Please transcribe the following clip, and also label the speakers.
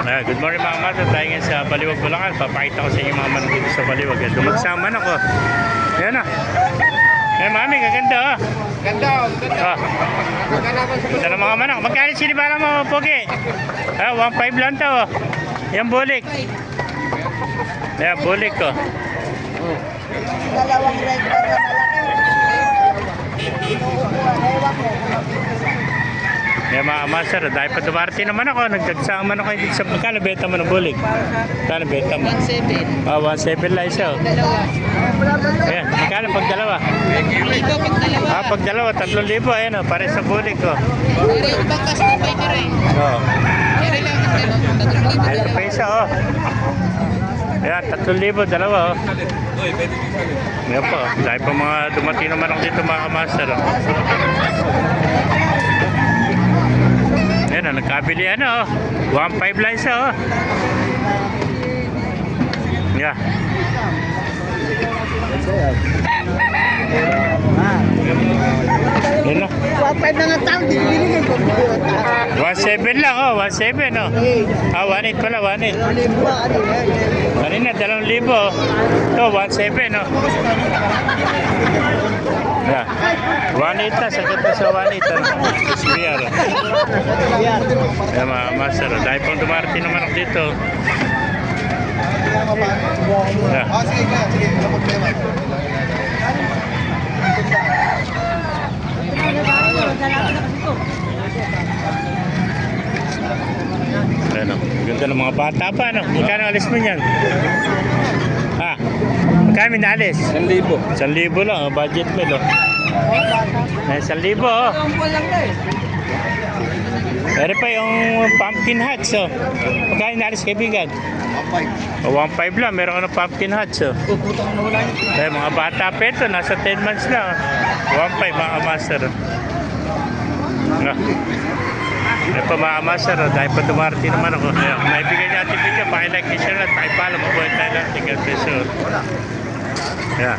Speaker 1: Good morning mga master, tayo ngayon sa Baliwag, Bulacan. Papakita ko sa inyo mga manok dito sa Baliwag. Dumagsama na ko. Ayan na. Ayan mami, kaganda oh.
Speaker 2: Ganda, ganda.
Speaker 1: Ganda ng mga manok. Magkano sinibala mo, Pogi? 1.5 lang to oh. Yan bulik. Ayan, bulik ko.
Speaker 3: Dalawang regular na malaki.
Speaker 1: Ayan mga master, dahil pa dumarating naman ako. Nagdagsama na kayo dito sa magkano beta mo ng bulik. Magkano beta mo?
Speaker 3: 1.7.
Speaker 1: 1.7 lang isa oh.
Speaker 3: Dalawa.
Speaker 1: Ayan, magkano pag dalawa?
Speaker 3: Ito pag dalawa.
Speaker 1: Pag dalawa, 3,000. Ayan o, pare sa bulik ko.
Speaker 3: Pero yung bangkas na pay ka rin.
Speaker 1: Oo.
Speaker 3: Kaya lang ang dalawa.
Speaker 1: Ito pa isa oh. Ayan, 3,000, dalawa oh. Ayan po, dahil pa mga dumating naman ako dito mga master oh. Ayan o, nagkabili ano oh. 1.5 lang isa oh. Yeah. Yan o.
Speaker 3: 1.5 na nga tao, di binigay ko.
Speaker 1: 1.7 lang oh, 1.7 oh. 1.8 pala, 1.8. Kanina, 2,000 oh. Ito, 1.7 oh. Yeah. 1.8 na, sakit na sa 1.8 oh. SBR oh. Yan mga master oh. Dahil pang dumarating naman ako dito. Yeah. Ano, ganda ng mga bata pa, no? Magkano alis mo niyan? Magkano minalis?
Speaker 2: 1,000.
Speaker 1: 1,000 lang, budget mo, no? 1,000, oh. Pero pa yung pumpkin hats, oh. Magkano inalis, kaibigan? 1.5 lang, meron ka ng pumpkin hats, oh. Kaya mga bata pa ito, nasa 10 months na, oh. 1.5 mga master, oh. Ito pa mga master, oh. Dahil pa dumarating naman ako. Kaya kung naibigay niya ating video, pakilike, share at pakipala, mabuhay tayo lang. God bless you. Yeah.